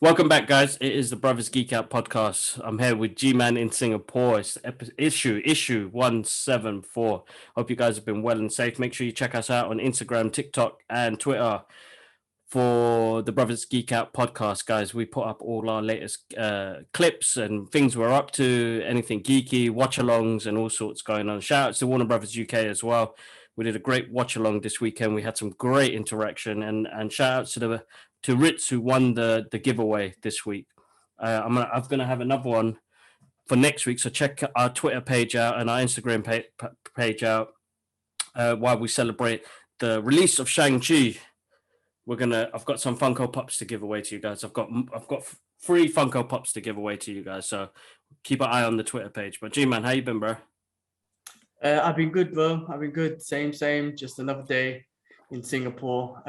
Welcome back, guys. It is the Brothers Geek Out podcast. I'm here with G-Man in Singapore. It's issue 174. Hope you guys have been well and safe. Make sure you check us out on Instagram, TikTok, and Twitter for the Brothers Geek Out podcast, guys. We put up all our latest clips and things we're up to, anything geeky, watch-alongs, and all sorts going on. Shout out to Warner Brothers UK as well. We did a great watch-along this weekend. We had some great interaction, and shout out to Ritz, who won the giveaway this week. I'm gonna have another one for next week, so check our Twitter page out and our Instagram page out while we celebrate the release of Shang-Chi. I've got some Funko Pops to give away to you guys. I've got 3 Funko Pops to give away to you guys, so keep an eye on the Twitter page. But G-Man, how you been, bro? I've been good, bro. I've been good. Same. Just another day in Singapore.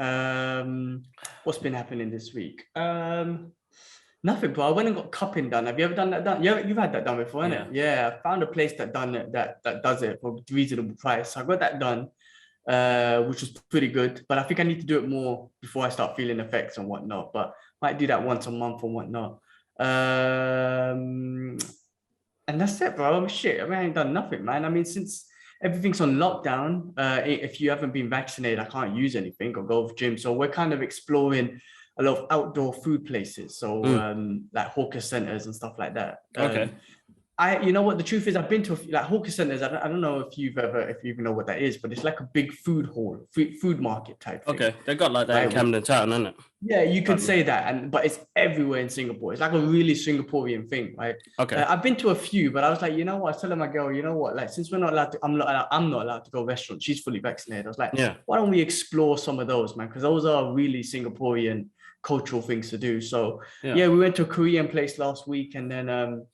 What's been happening this week? Nothing, bro. I went and got cupping done. Have you ever done that done? You've had that done before, haven't it? Yeah. I found a place that does it for a reasonable price. So I got that done, which was pretty good. But I think I need to do it more before I start feeling effects and whatnot. But might do that once a month and whatnot. And that's it, bro. Shit, I ain't done nothing, man. Since everything's on lockdown, if you haven't been vaccinated, I can't use anything or go to the gym. So we're kind of exploring a lot of outdoor food places. So like hawker centers and stuff like that. Okay. You know what? The truth is, I've been to like hawker centers. I don't know if you even know what that is, but it's like a big food hall, food market type thing. Okay, they got like that in Camden Town, isn't it? Yeah, you could say that, but it's everywhere in Singapore. It's like a really Singaporean thing, right? Okay. I've been to a few, but I was like, you know what? I was telling my girl, you know what? Like, since we're not allowed to, I'm not allowed to go to restaurants. She's fully vaccinated. I was like, yeah, why don't we explore some of those, man? Because those are really Singaporean cultural things to do. So yeah, we went to a Korean place last week, and then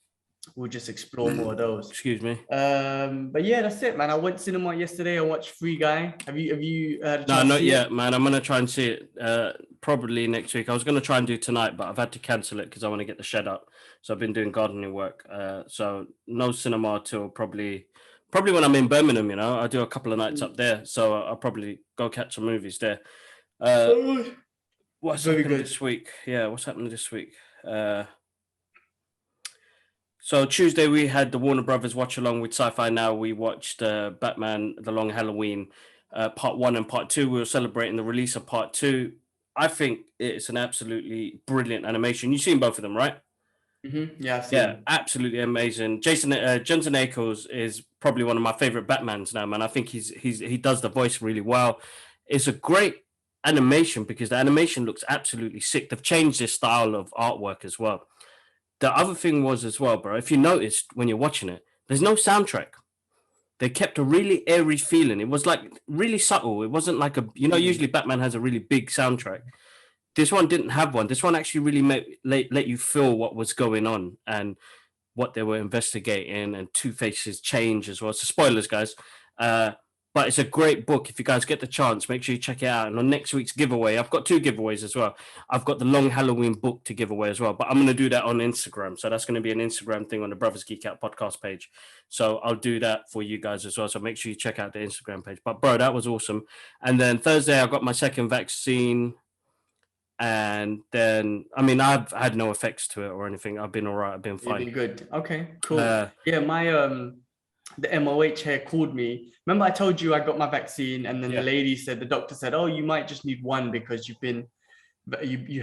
we'll just explore more of those. Excuse me. But yeah, that's it, man. I went to cinema yesterday. I watched Free Guy. Have you had a chance No, to not see yet, it? man. I'm gonna try and see it probably next week. I was gonna try and do tonight, but I've had to cancel it because I want to get the shed up. So I've been doing gardening work. So no cinema till probably when I'm in Birmingham. You know, I do a couple of nights up there, so I'll probably go catch some movies there. What's happening this week? Yeah, what's happening this week? So Tuesday we had the Warner Brothers watch along with Sci-Fi Now. We watched Batman: The Long Halloween, Part 1 and Part 2. We were celebrating the release of Part 2. I think it's an absolutely brilliant animation. You've seen both of them, right? Mm-hmm. Yeah, yeah, absolutely amazing. Jensen Ackles is probably one of my favorite Batmans now, man. I think he does the voice really well. It's a great animation because the animation looks absolutely sick. They've changed their style of artwork as well. The other thing was as well, bro, if you noticed when you're watching it, there's no soundtrack. They kept a really airy feeling. It was like really subtle. It wasn't like usually Batman has a really big soundtrack. This one didn't have one. This one actually really let you feel what was going on and what they were investigating, and Two-Face's change as well. So spoilers, guys. But it's a great book. If you guys get the chance, make sure you check it out. And on next week's giveaway, I've got 2 giveaways as well. I've got the Long Halloween book to give away as well. But I'm going to do that on Instagram. So that's going to be an Instagram thing on the Brothers Geek Out podcast page. So I'll do that for you guys as well. So make sure you check out the Instagram page. But, bro, that was awesome. And then Thursday, I got my second vaccine. And then, I've had no effects to it or anything. I've been all right. I've been fine. You've been good. Okay, cool. My... the MOH here called me. Remember I told you I got my vaccine, and then the doctor said, oh, you might just need one because you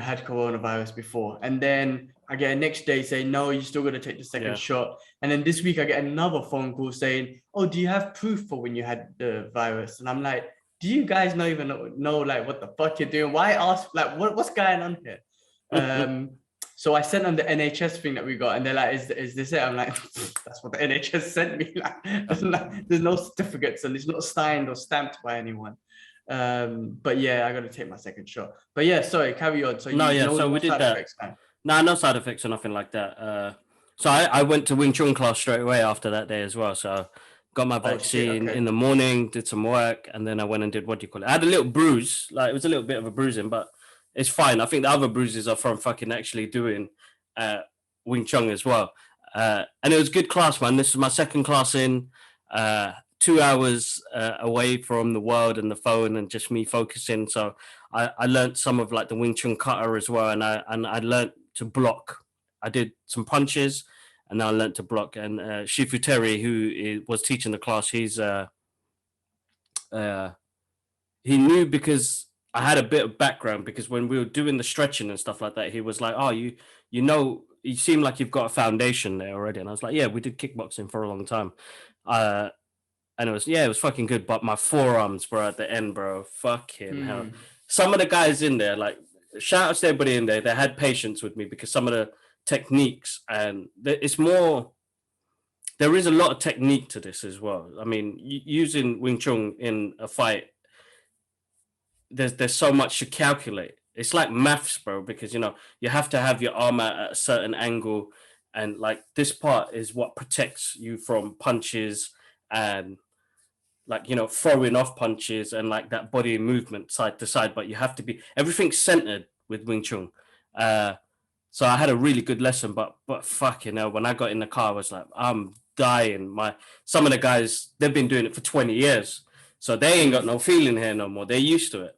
had coronavirus before. And then I get a next day saying, no, you still got to take the second shot. And then this week I get another phone call saying, oh, do you have proof for when you had the virus? And I'm like, do you guys not even know like what the fuck you're doing? Why ask, like, what's going on here? So I sent them the NHS thing that we got, and they're like, is this it? I'm like, that's what the NHS sent me. Like, there's no certificates, and it's not signed or stamped by anyone. But yeah, I got to take my second shot. But yeah, sorry, carry on. So so we did that. No side effects or nothing like that. So I went to Wing Chun class straight away after that day as well. So got my vaccine in the morning, did some work, and then I went and did, I had a little bruise. Like, it was a little bit of a bruising, but it's fine. I think the other bruises are from fucking actually doing Wing Chun as well. And it was good class, man. This is my second class in, 2 hours away from the world and the phone and just me focusing. So I learned some of like the Wing Chun kata as well. And I learned to block. I did some punches, and now I learned to block. And Shifu Terry, who was teaching the class, he knew because I had a bit of background, because when we were doing the stretching and stuff like that, he was like, "Oh, you know, you seem like you've got a foundation there already." And I was like, "Yeah, we did kickboxing for a long time." And it was fucking good. But my forearms, bro, at the end, bro, fucking hell. Some of the guys in there, like, shout out to everybody in there, they had patience with me, because some of the techniques, and it's more, there is a lot of technique to this as well. I mean, using Wing Chun in a fight, there's so much to calculate. It's like maths, bro, because, you know, you have to have your arm at a certain angle, and like this part is what protects you from punches and, like, you know, throwing off punches and like that body movement side to side. But you have to be, everything's centered with Wing Chun. So I had a really good lesson, but fucking hell, when I got in the car, I was like, I'm dying. Some of the guys, they've been doing it for 20 years, so they ain't got no feeling here no more. They're used to it.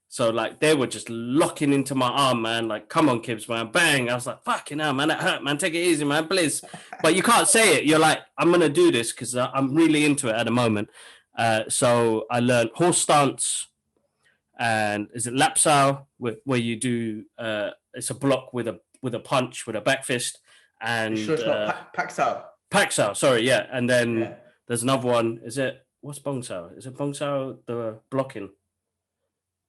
So like they were just locking into my arm, man. Like, come on, Kibbs, man, bang. I was like, fucking hell, man, that hurt, man. Take it easy, man, please. But you can't say it. You're like, I'm gonna do this because I'm really into it at the moment. So I learned horse stance, and is it lapsao, where you do it's a block with a punch with a back fist, and sure it's not paksao. Paksao, sorry, yeah. And then there's another one. Is it, what's bongsao? Is it bongsao, the blocking?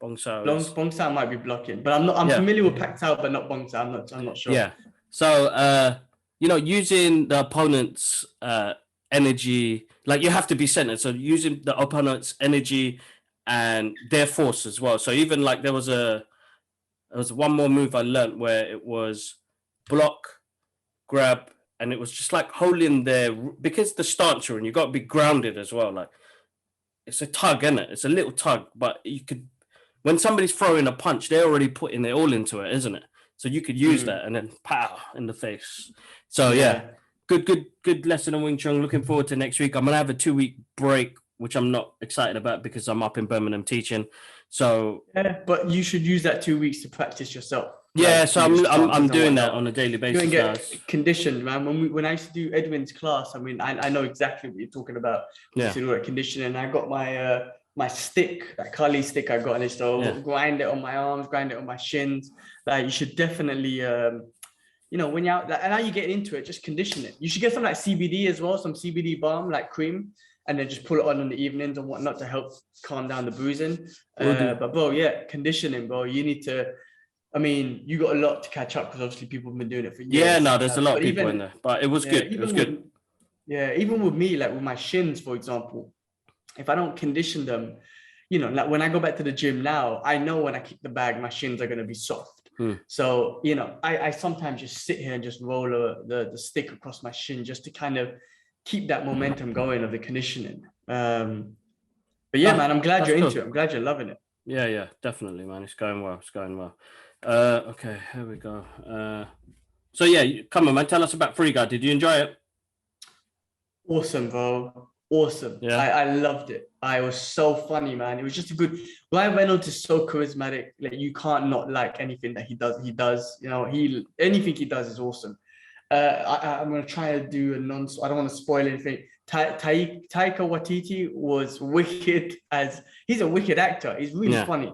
Bongsao might be blocking, but I'm familiar with paksao, but not bongsao. I'm not sure. Yeah. So you know, using the opponent's energy, like you have to be centered. So using the opponent's energy and their force as well. So even like there was one more move I learned where it was block, grab, and it was just like holding there, because the stance you're in, you got to be grounded as well. Like, it's a tug, isn't it? It's a little tug, but you could, when somebody's throwing a punch, they're already putting their all into it, isn't it? So you could use that and then pow in the face. So yeah. Good lesson on Wing Chun. Looking forward to next week. I'm gonna have a 2-week break, which I'm not excited about because I'm up in Birmingham teaching. So yeah, but you should use that 2 weeks to practice yourself. Yeah, like, so I'm doing that on a daily basis. You can get conditioned, man. When I used to do Edwin's class, I mean, I know exactly what you're talking about. Yeah, to do that conditioning. I got my stick, that Kali stick I got, and it's grind it on my arms, grind it on my shins. Like, you should definitely you know, when you're out, and now you get into it, just condition it. You should get some like CBD as well, some CBD balm, like cream, and then just pull it on in the evenings and whatnot to help calm down the bruising. But bro, yeah, conditioning, bro. You need to, I mean, you got a lot to catch up because obviously people have been doing it for years. Yeah, no, there's a lot of people in there, but it was good. It was good. Even with me, like with my shins, for example, if I don't condition them, you know, like when I go back to the gym now, I know when I kick the bag, my shins are going to be soft. So, you know, I sometimes just sit here and just roll the stick across my shin just to kind of keep that momentum going of the conditioning. But yeah, man, I'm glad you're into it. I'm glad you're loving it. Yeah, definitely, man. It's going well. Okay, here we go. So yeah, come on, man. Tell us about Free Guy. Did you enjoy it? Awesome, bro. Awesome. Yeah. I loved it. I was so funny, man. It was just a good. Ryan Reynolds is so charismatic. Like, you can't not like anything that he does. You know, anything he does is awesome. I'm gonna try to do I don't want to spoil anything. Taika Waititi was wicked, as he's a wicked actor. He's really funny.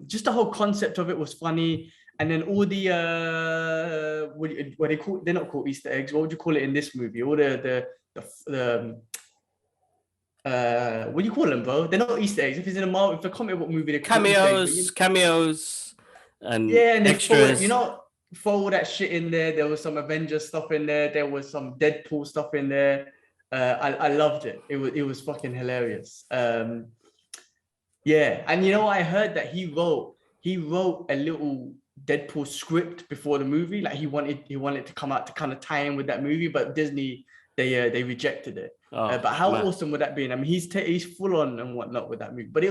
Just the whole concept of it was funny. And then all the what they call, they're not called Easter eggs. What would you call it in this movie? All the what do you call them, bro? They're not Easter eggs. If it's in a Marvel, if a comic book movie, they're cameos, and and extras. For all that shit in there. There was some Avengers stuff in there. There was some Deadpool stuff in there. I loved it. It was fucking hilarious. And you know, I heard that he wrote a little Deadpool script before the movie. Like, he wanted to come out to kind of tie in with that movie, but Disney, they rejected it. But how awesome would that be? I mean, he's full on and whatnot with that movie. But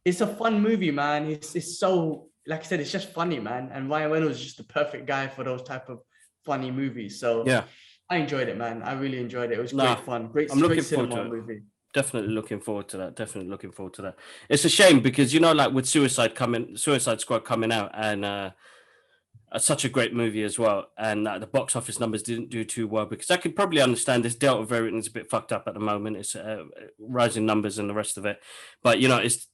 it's a fun movie, man. It's so, like I said, it's just funny, man. And Ryan Reynolds is just the perfect guy for those type of funny movies. So yeah, I enjoyed it, man. I really enjoyed it. It was great fun. I'm looking forward to it. Movie. Definitely looking forward to that. It's a shame because, you know, like with Suicide Squad coming out, and such a great movie as well, and the box office numbers didn't do too well, because I could probably understand this Delta variant is a bit fucked up at the moment. It's rising numbers and the rest of it, but it's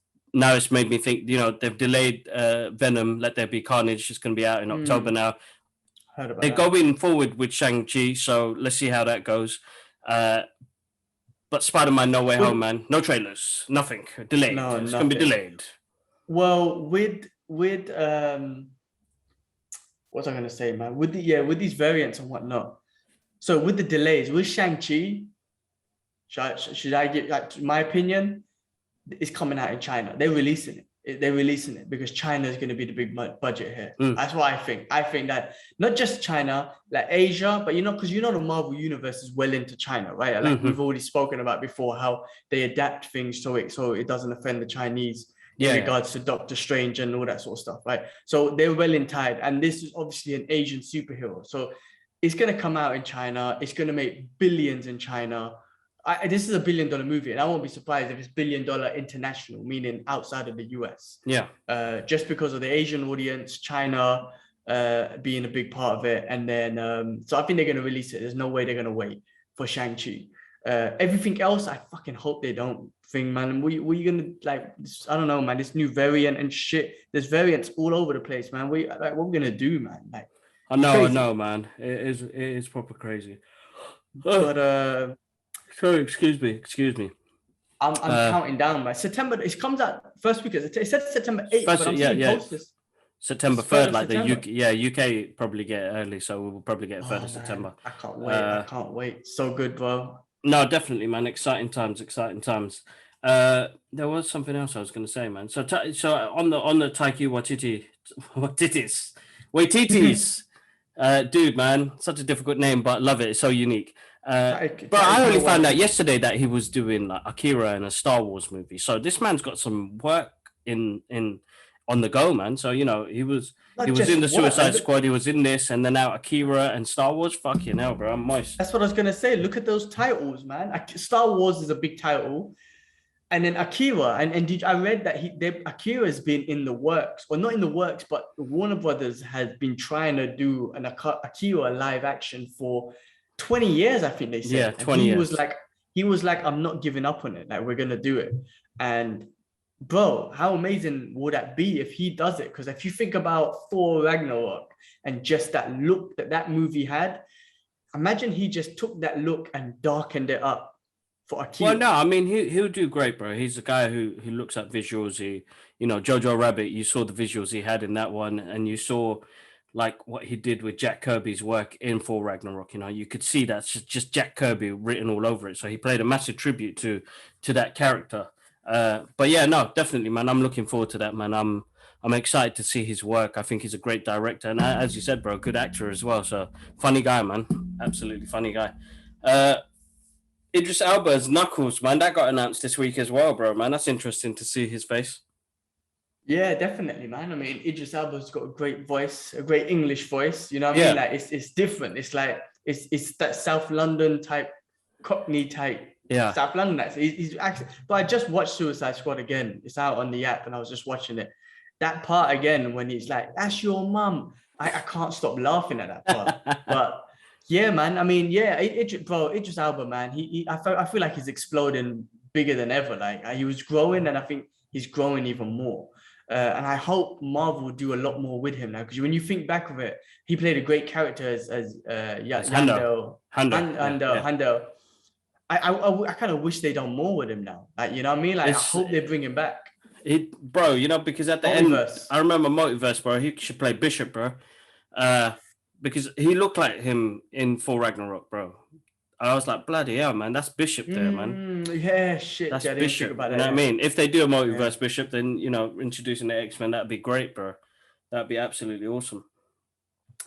made me think. They've delayed Venom, Let There Be Carnage. It's going to be out in October now. They're going forward with Shang-Chi, so let's see how that goes. But Spider-Man No Way Home, man, no trailers, nothing, delayed. No, it's going to be delayed. Well, with what's I going to say, man? With these variants and whatnot. So with the delays, with Shang-Chi, should I give, like, my opinion? It's coming out in China. They're releasing it. They're releasing it because China is going to be the big budget here. That's what I think. I think that not just China, like Asia, but because the Marvel universe is well into China, right? Like we've already spoken about before, how they adapt things so it doesn't offend the Chinese in regards to Doctor Strange and all that sort of stuff, right? So they're well in tied, and this is obviously an Asian superhero, so it's going to come out in China. It's going to make billions in China. This is $1 billion movie, and I won't be surprised if it's $1 billion international, meaning outside of the US. Yeah. Just because of the Asian audience, China being a big part of it, and then so I think they're going to release it. There's no way they're going to wait for Shang-Chi. Everything else, I fucking hope they don't think, man. We gonna, like, I don't know, man. This new variant and shit. There's variants all over the place, man. What we gonna do, man? Like, I know, man. It is proper crazy. But sorry, excuse me. I'm counting down, man. September. It comes out first week. It said September 8th, but I'm seeing posters. September 3rd, like September. The UK probably get it early, so we'll probably get it 3rd of September. I can't wait. I can't wait. So good, bro. No, definitely, man. Exciting times. There was something else I was going to say, man. So on the Taiki Waititi's, dude, man, such a difficult name, but love it. It's so unique. But I only found out yesterday that he was doing like Akira and a Star Wars movie. So this man's got some work in on the go, man. So he was in the Suicide Squad. He was in this, and then now Akira and Star Wars. Fucking hell, bro, I'm moist. That's what I was gonna say. Look at those titles, man. Star Wars is a big title, and then Akira. And I read that Akira has been in the works, or not in the works, but Warner Brothers has been trying to do an Akira live action for 20 years, I think they said. Yeah, 20 years. He was like, I'm not giving up on it. Like, we're gonna do it. And bro, how amazing would that be if he does it? Because if you think about Thor Ragnarok and just that look that movie had, imagine he just took that look and darkened it up for Akira. Well, no, I mean, he'll do great, bro. He's a guy who looks at visuals. Jojo Rabbit, you saw the visuals he had in that one, and you saw like what he did with Jack Kirby's work in Thor Ragnarok. You could see that's just Jack Kirby written all over it. So he played a massive tribute to that character. But yeah, no, definitely, man. I'm looking forward to that, man. I'm excited to see his work. I think he's a great director, and as you said, bro, good actor as well. So funny guy, man. Absolutely funny guy. Idris Elba's Knuckles, man. That got announced this week as well, bro, man. That's interesting to see his face. Yeah, definitely, man. I mean, Idris Elba's got a great voice, a great English voice. You know what I mean? Like, it's different. It's like it's that South London type, Cockney type. Yeah, South London. He's actually. But I just watched Suicide Squad again. It's out on the app, and I was just watching it. That part again, when he's like, "That's your mum," I can't stop laughing at that part. But yeah, man. I mean, yeah, Idris Elba, man. I feel like he's exploding bigger than ever. Like, he was growing, and I think he's growing even more. And I hope Marvel will do a lot more with him now, because when you think back of it, he played a great character as Hando. I kind of wish they done more with him now. Like, you know what I mean? Like, I hope they bring him back. Bro, because at the end, I remember Multiverse, bro. He should play Bishop, bro. Because he looked like him in Thor Ragnarok, bro. I was like, bloody hell, man, that's Bishop there, man. Yeah, shit. That's Bishop. You know what I mean? If they do a Multiverse Bishop, then, introducing the X-Men, that'd be great, bro. That'd be absolutely awesome.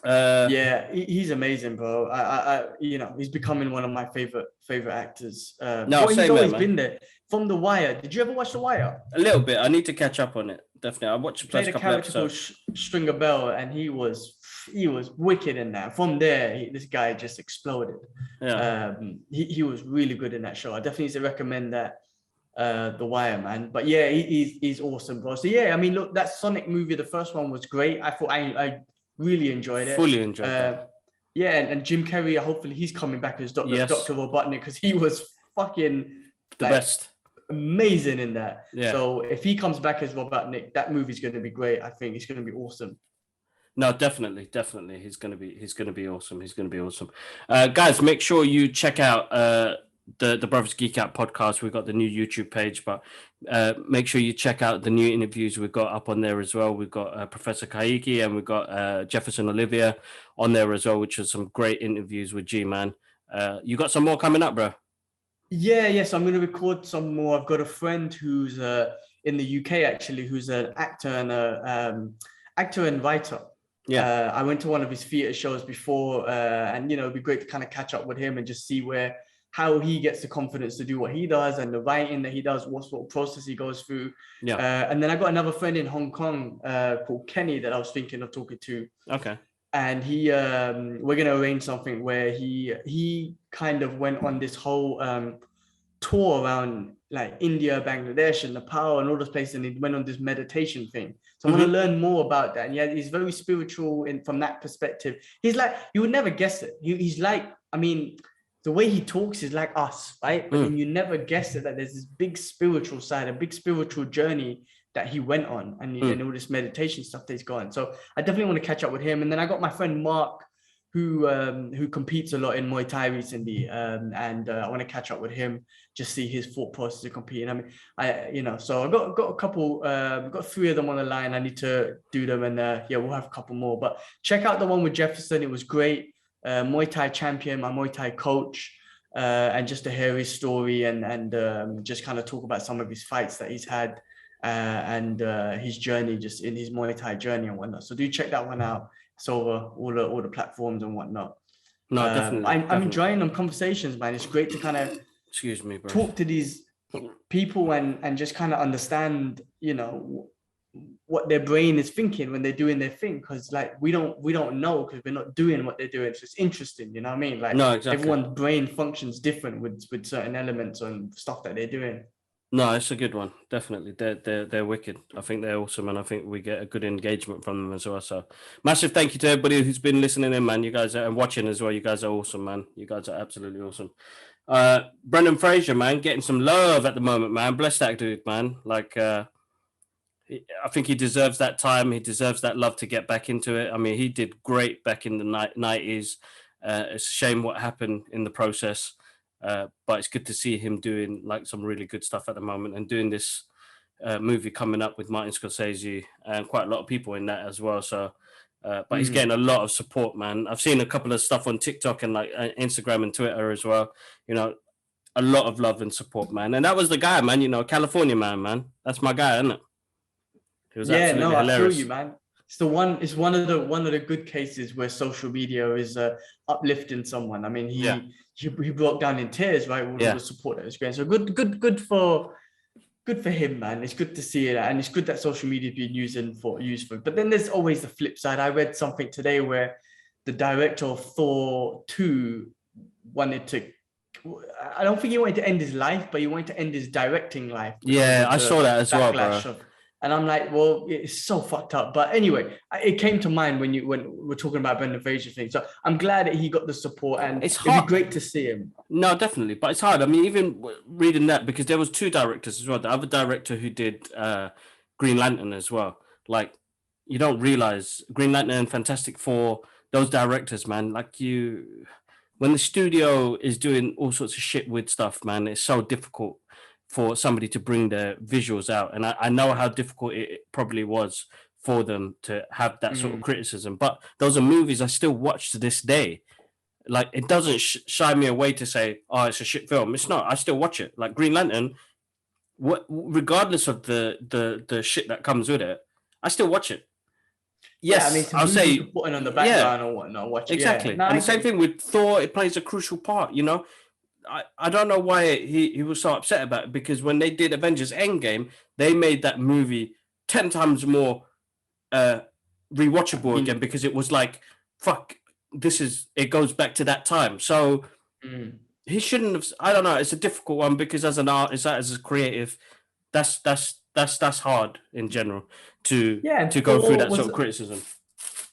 Yeah, he's amazing, bro. He's becoming one of my favorite actors. He's always been there. From The Wire, did you ever watch The Wire? A little bit. I need to catch up on it. Definitely, I watched the first couple episodes. Stringer Bell, and he was wicked in that. From there, this guy just exploded. Yeah. He was really good in that show. I definitely need to recommend that. The Wire, man. But yeah, he's awesome, bro. So yeah, I mean, look, that Sonic movie, the first one was great. I thought I Really enjoyed it. Fully enjoyed that. Yeah, and Jim Carrey, hopefully he's coming back as Dr. Robotnik, because he was fucking the best. Amazing in that. Yeah. So if he comes back as Robotnik, that movie's going to be great. I think it's going to be awesome. No, definitely. He's gonna be awesome. He's gonna be awesome. Guys, make sure you check out the Brothers Geek Out podcast. We've got the new YouTube page, but make sure you check out the new interviews we've got up on there as well. We've got Professor Kaiki and we've got Jefferson Olivia on there as well, which are some great interviews with G-Man. You got some more coming up, bro? Yes, I'm going to record some more. I've got a friend who's in the UK actually, who's an actor and writer. Yeah, I went to one of his theater shows before, and it'd be great to kind of catch up with him and just see how he gets the confidence to do what he does and the writing that he does, what sort of process he goes through. Yeah. And then I got another friend in Hong Kong called Kenny that I was thinking of talking to. Okay. And we're gonna arrange something where he kind of went on this whole tour around like India, Bangladesh, and Nepal, and all those places, and he went on this meditation thing. So I want to learn more about that. And yeah, he's very spiritual from that perspective. He's like, you would never guess it. He's like, I mean, the way he talks is like us, right? But then you never guess it, that there's this big spiritual side, a big spiritual journey that he went on, and all this meditation stuff that he's gone. So I definitely want to catch up with him. And then I got my friend Mark, who competes a lot in Muay Thai recently, and I want to catch up with him, just see his thought process of competing. I mean, so I got a couple, got 3 of them on the line. I need to do them, and we'll have a couple more. But check out the one with Jefferson; it was great. Muay Thai champion, my Muay Thai coach, and just to hear his story and just kind of talk about some of his fights that he's had. And his journey, just in his Muay Thai journey and whatnot. So do check that one out. It's over all the platforms and whatnot. No, definitely. I'm enjoying them conversations, man. It's great to kind of bro. talk to these people and just kind of understand, what their brain is thinking when they're doing their thing. Because like we don't know, because we're not doing what they're doing. So it's interesting, you know what I mean? Like, no, exactly. Everyone's brain functions different with certain elements and stuff that they're doing. No, it's a good one. Definitely. They're wicked. I think they're awesome, and I think we get a good engagement from them as well. So massive thank you to everybody who's been listening in, man. You guys are watching as well. You guys are awesome, man. You guys are absolutely awesome. Brandan Fraser, man, getting some love at the moment, man. Bless that dude, man. Like I think he deserves that time. He deserves that love to get back into it. I mean, he did great back in the 90s. It's a shame what happened in the process. But it's good to see him doing like some really good stuff at the moment, and doing this movie coming up with Martin Scorsese and quite a lot of people in that as well. So, but he's getting a lot of support, man. I've seen a couple of stuff on TikTok and like Instagram and Twitter as well. A lot of love and support, man. And that was the guy, man. California man. That's my guy, isn't it? It was absolutely hilarious. I feel you, man. It's one of the good cases where social media is uplifting someone. I mean, he broke down in tears, right? All the support that was going. So good for him, man. It's good to see it, and it's good that social media is being used for. But then there's always the flip side. I read something today where the director of Thor 2 wanted to. I don't think he wanted to end his life, but he wanted to end his directing life. Yeah, I saw that as well, bro. And I'm like, well, it's so fucked up. But anyway, it came to mind when we're talking about Brandan Fraser thing. So I'm glad that he got the support, and it'd be great to see him. No, definitely. But it's hard. I mean, even reading that, because there was 2 directors as well. The other director who did Green Lantern as well. Like, you don't realize Green Lantern and Fantastic Four, those directors, man, when the studio is doing all sorts of shit with stuff, man, it's so difficult for somebody to bring their visuals out. And I know how difficult it probably was for them to have that sort of criticism. But those are movies I still watch to this day. Like, it doesn't shy me away to say, oh, it's a shit film. It's not. I still watch it. Like Green Lantern, regardless of the shit that comes with it, I still watch it. Yes, I mean, I'll say putting on the background or whatnot. Watch exactly. Yeah. No, and the same thing with Thor. It plays a crucial part. I don't know why he was so upset about it, because when they did Avengers Endgame, they made that movie 10 times more rewatchable again, because it was like, fuck, it goes back to that time. So he shouldn't have. I don't know. It's a difficult one, because as an artist, as a creative, that's hard in general to go through that sort of criticism.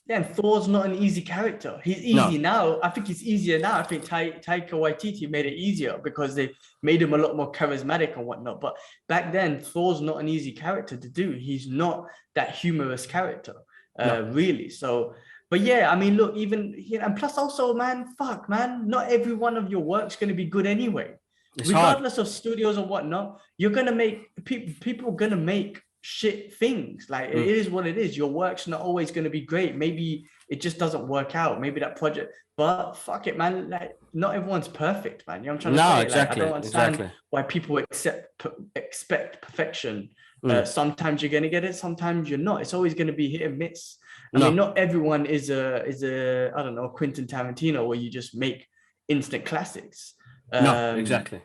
Yeah, and Thor's not an easy character. He's easy now. I think he's easier now. I think Taika Waititi made it easier because they made him a lot more charismatic and whatnot. But back then, Thor's not an easy character to do. He's not that humorous character, really. So, but yeah, I mean, look, even, and plus also, man, not every one of your work's going to be good anyway. It's regardless hard. of studios or whatnot, you're going to make, people are going to make shit things. Like, it is what it is. Your work's not always going to be great. Maybe it just doesn't work out. Maybe that project, but fuck it, man. Like, not everyone's perfect, man. You know what I'm trying to say? Exactly. Like, I don't understand why people expect perfection. Sometimes you're going to get it, sometimes you're not. It's always going to be hit and miss. I mean, not everyone is a I don't know, Quentin Tarantino, where you just make instant classics. No, exactly.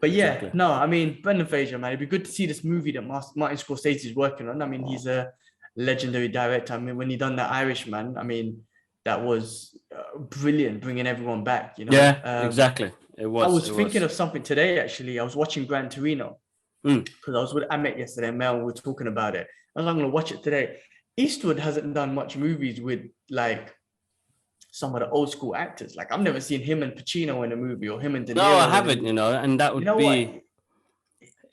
But yeah, no, I mean, Brandan Fraser, man, it'd be good to see this movie that Martin Scorsese is working on. I mean, he's a legendary director. I mean, when he done The Irishman, I mean, that was brilliant, bringing everyone back, you know? Yeah, exactly. It was. I was thinking of something today, actually. I was watching Gran Torino because I was with Amit yesterday, and Mel, we were talking about it. I was like, I'm going to watch it today. Eastwood hasn't done much movies with, like, some of the old school actors. Like, I've never seen him and Pacino in a movie, or him and De Niro. No, I haven't, and that would be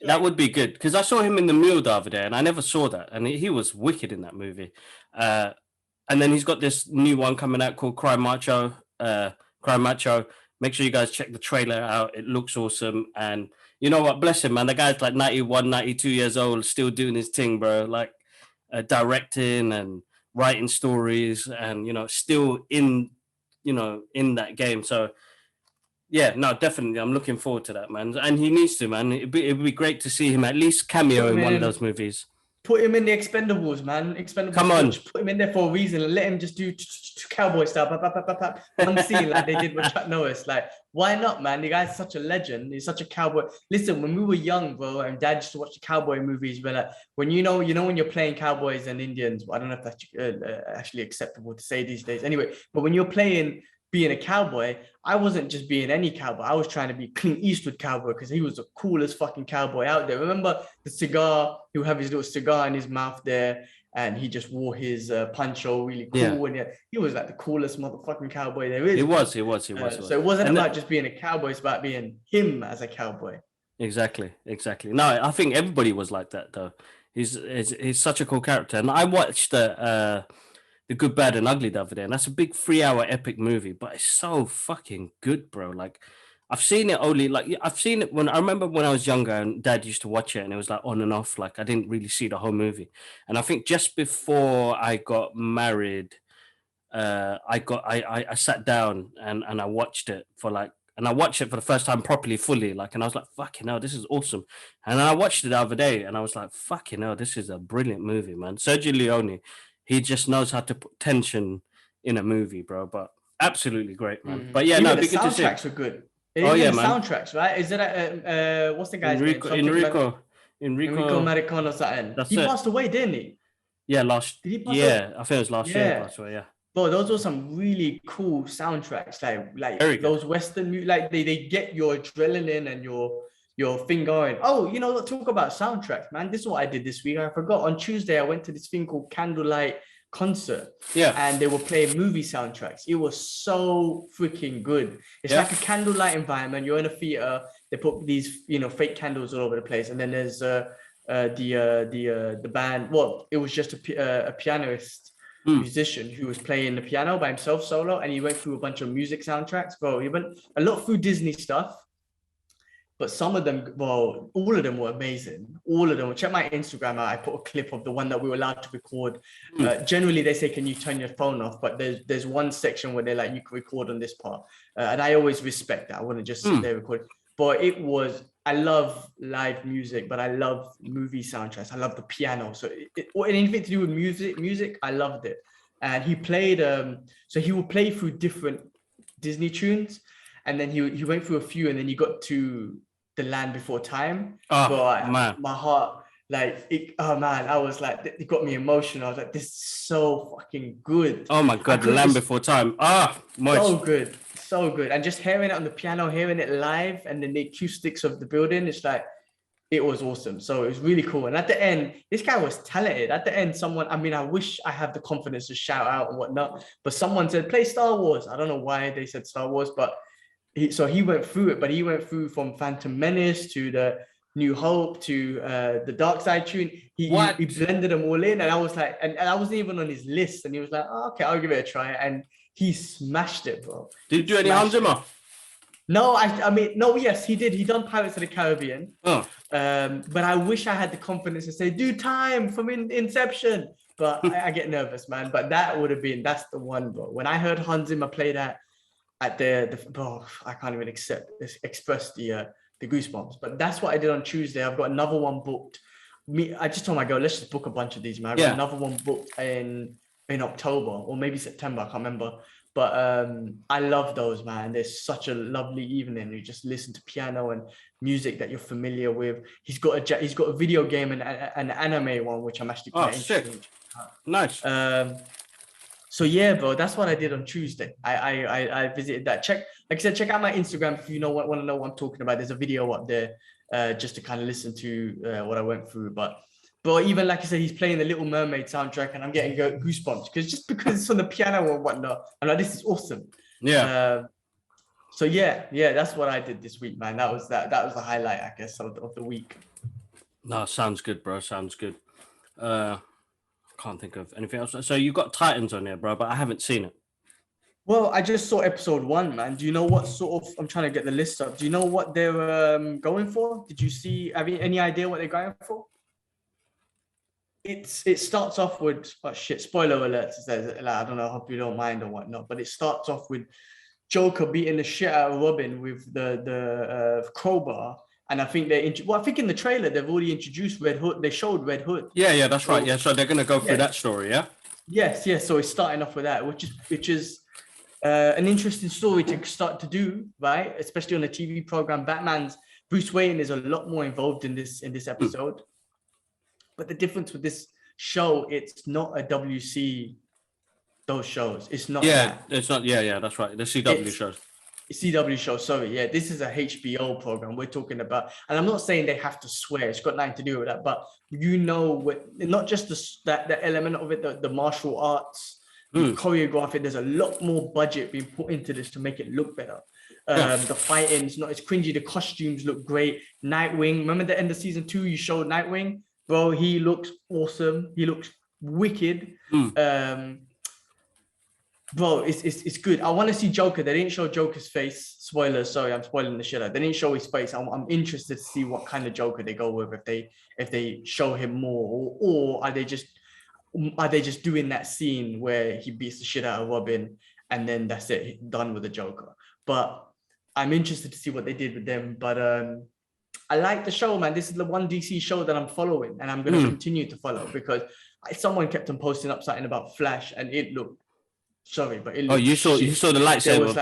that would be good, because I saw him in The Mule the other day and I never saw that, and he was wicked in that movie. And then he's got this new one coming out called Cry Macho. Make sure you guys check the trailer out. It looks awesome. And you know what, bless him, man, the guy's like 91, 92 years old, still doing his thing, bro. Like, directing and writing stories, and still in that game. So yeah, no, definitely, I'm looking forward to that, man. And he needs to, man. It'd be great to see him at least cameo in one of those movies. Put him in the Expendables, man. Expendables. Come on. Put him in there for a reason and let him just do cowboy style. One scene like they did with Chuck Norris. Like, why not, man? The guy's such a legend. He's such a cowboy. Listen, when we were young, bro, and Dad used to watch the cowboy movies, we're like, when when you're playing cowboys and Indians, I don't know if that's actually acceptable to say these days. Anyway, but when you're playing being a cowboy, I wasn't just being any cowboy. I was trying to be Clint Eastwood cowboy, because he was the coolest fucking cowboy out there. Remember the cigar? He would have his little cigar in his mouth there, and he just wore his poncho really cool. Yeah. And he was like the coolest motherfucking cowboy there is. He was. So it wasn't about just being a cowboy. It's about being him as a cowboy. Exactly. No, I think everybody was like that, though. He's such a cool character. And I watched The Good, Bad, and Ugly the other day, and that's a big 3-hour epic movie, but it's so fucking good, bro. Like, I've seen it when I remember when I was younger, and Dad used to watch it, and it was like on and off. Like, I didn't really see the whole movie. And I think just before I got married, I sat down and I watched it for the first time properly, fully, like, and I was like, fucking hell, this is awesome. And then I watched it the other day, and I was like, fucking hell, this is a brilliant movie, man. Sergio Leone, he just knows how to put tension in a movie, bro. But absolutely great, man. But yeah, the soundtracks were good. Oh yeah, man. Soundtracks, right? Is it what's the guy's name? Enrico Morricone or something. He passed away, didn't he? Yeah, last year. I think it was last year. Passed away, yeah. Bro, those were some really cool soundtracks. Like those Western, like they get your adrenaline and your thing going. Oh, let's talk about soundtracks, man. This is what I did this week. I forgot. On Tuesday, I went to this thing called Candlelight Concert. Yeah. And they were playing movie soundtracks. It was so freaking good. It's like a candlelight environment. You're in a theater. They put these, fake candles all over the place. And then there's the band. Well, it was just a pianist musician who was playing the piano by himself solo. And he went through a bunch of music soundtracks. Bro, he went a lot through Disney stuff. But some of them, well, all of them were amazing. All of them. Check my Instagram out. I put a clip of the one that we were allowed to record. Generally, they say, can you turn your phone off? But there's one section where they're like, you can record on this part. And I always respect that. I want to just sit there and record. But I love live music, but I love movie soundtracks. I love the piano. So anything to do with music, I loved it. And he played, so he would play through different Disney tunes. And then he went through a few, and then he got to The Land Before Time. Oh, man. My heart, I was like, it got me emotional. I was like, this is so fucking good. Oh my God, The Land Before Time. So good. And just hearing it on the piano, hearing it live, and then the acoustics of the building, it's like, it was awesome. So it was really cool. And at the end, this guy was talented. At the end, someone, I mean, I wish I have the confidence to shout out and whatnot, but someone said, play Star Wars. I don't know why they said Star Wars, but he went through it, but he went through from Phantom Menace to the New Hope to the Dark Side tune. He blended them all in, and I was like, and I wasn't even on his list, and he was like, oh, okay, I'll give it a try, and he smashed it, bro. Did you do any Hans Zimmer? No, I mean, no, yes, he did. He done Pirates of the Caribbean. Oh. But I wish I had the confidence to say, do Time from Inception. But I get nervous, man. But that's the one, bro. When I heard Hans Zimmer play that at bro, I can't even express the goosebumps. But that's what I did on Tuesday. I've got another one booked. I just told my girl, let's just book a bunch of these, man. I got another one booked in October or maybe September. I can't remember. But I love those, man. There's such a lovely evening. You just listen to piano and music that you're familiar with. He's got a video game and an anime one, which I'm actually quite interested in. Nice. So yeah, bro, that's what I did on Tuesday. I visited that. Like I said, check out my Instagram if you want to know what I'm talking about. There's a video up there just to kind of listen to what I went through. But even like I said, he's playing the Little Mermaid soundtrack, and I'm getting goosebumps because it's on the piano or whatnot. I'm like, this is awesome. Yeah. So yeah, that's what I did this week, man. That was the highlight, I guess, of the week. No, sounds good, bro. Sounds good. Can't think of anything else. So you got Titans on there, bro, but I haven't seen it. Well, I just saw episode 1, man. Do you know what sort of? I'm trying to get the list up. Do you know what they're going for? Did you see? Have you any idea what they're going for? It starts off with spoiler alerts. It says, like, I don't know, I hope you don't mind or whatnot, but it starts off with Joker beating the shit out of Robin with the crowbar, and I think I think in the trailer they've already introduced Red Hood. They showed Red Hood. Yeah, that's right. Yeah, so they're gonna go through that story, yeah. Yes. So it's starting off with that, which is an interesting story to start to do, right? Especially on a TV program. Batman's Bruce Wayne is a lot more involved in this episode. But the difference with this show, it's not a WC, those shows. It's not. Yeah, it's not. Yeah, that's right. The CW shows. CW show, sorry. Yeah, this is a HBO program we're talking about. And I'm not saying they have to swear. It's got nothing to do with that. But not just the element of it, the martial arts, the choreography. There's a lot more budget being put into this to make it look better. The fighting, it's cringy. The costumes look great. Nightwing. Remember the end of season 2, you showed Nightwing? Bro, he looks awesome. He looks wicked. Bro, it's good. I want to see Joker. They didn't show Joker's face. Spoilers. Sorry, I'm spoiling the shit out. They didn't show his face. I'm interested to see what kind of Joker they go with. If they show him more, or are they just doing that scene where he beats the shit out of Robin and then that's it, done with the Joker. But I'm interested to see what they did with them. But I like the show, man. This is the one DC show that I'm following, and I'm going to continue to follow because someone kept on posting up something about Flash, and it looked. Sorry, but it looked. You saw the lightsaber.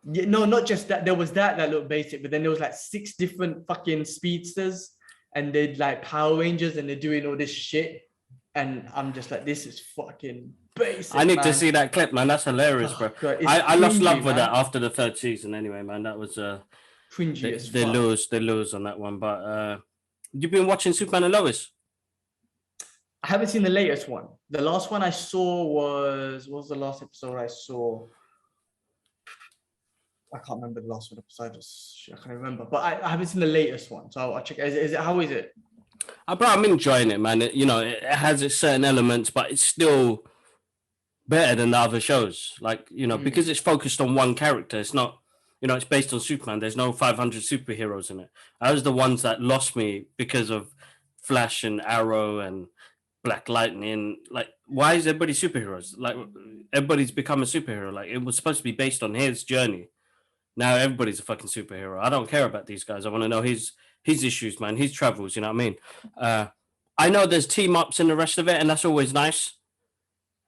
There was no, not just that. There was that looked basic, but then there was 6 different fucking speedsters, and they're like Power Rangers, and they're doing all this shit, and I'm just like, this is fucking basic. I need to see that clip, man. That's hilarious, bro. God, I lost love with that after the 3rd season, anyway, man. That was cringy as fuck. They lose on that one, but you've been watching Superman and Lois? I haven't seen the latest one. The last one I saw what was the last episode I saw? I can't remember the last one episode. I can't remember, but I haven't seen the latest one, so I'll check. How is it? Bro, I'm enjoying it, man. It has its certain elements, but it's still better than the other shows. Because it's focused on one character. It's not. It's based on Superman. There's no 500 superheroes in it. Those are the ones that lost me because of Flash and Arrow and Black Lightning. Why is everybody superheroes? Everybody's become a superhero. It was supposed to be based on his journey. Now everybody's a fucking superhero. I don't care about these guys. I want to know his issues, man. His travels. You know what I mean? I know there's team ups and the rest of it, and that's always nice.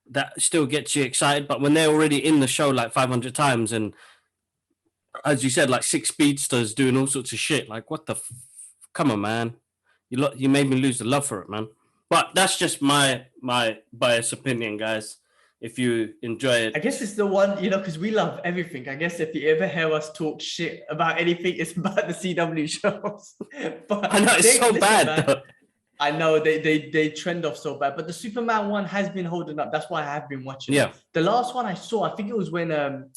That still gets you excited. But when they're already in the show 500 times, and as you said, 6 speedsters doing all sorts of shit, what the? Come on, man. You made me lose the love for it, man. But that's just my biased opinion, guys. if you enjoy it. I guess it's the one, because we love everything. I guess if you ever hear us talk shit about anything, it's about the CW shows. But I know it's so bad. Man, I know they trend off so bad, but the Superman one has been holding up. That's why I have been watching. Yeah. The last one I saw, I think it was when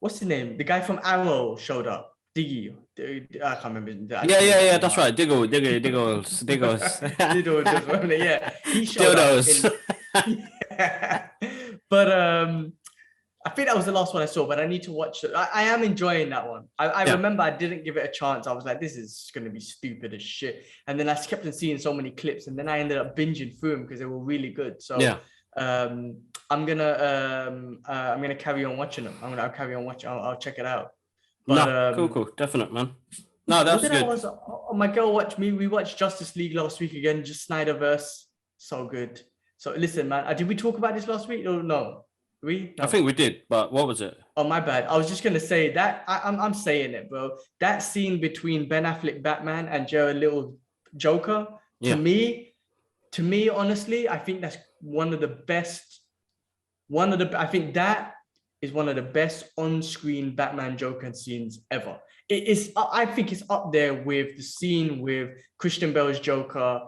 what's his name? The guy from Arrow showed up. Diggy. I can't remember. Yeah. That's right. Diggles. Yeah. He showed up. Yeah. But I think that was the last one I saw, but I need to watch it. I am enjoying that one. I remember I didn't give it a chance. I was like, this is going to be stupid as shit. And then I kept on seeing so many clips, and then I ended up binging through them because they were really good. So I'm gonna carry on watching them. I'll carry on watching. I'll check it out. But, cool, definite, man. No, that's good. My girl watched me. We watched Justice League last week again. Just Snyderverse, so good. So listen, man. Did we talk about this last week or no? No. I think we did, but what was it? Oh, my bad. I was just gonna say that I'm saying it, bro. That scene between Ben Affleck Batman and Jared Leto Joker, to me, honestly, I think that's one of the best. I think that is one of the best on-screen Batman Joker scenes ever. It is. I think it's up there with the scene with Christian Bale's Joker.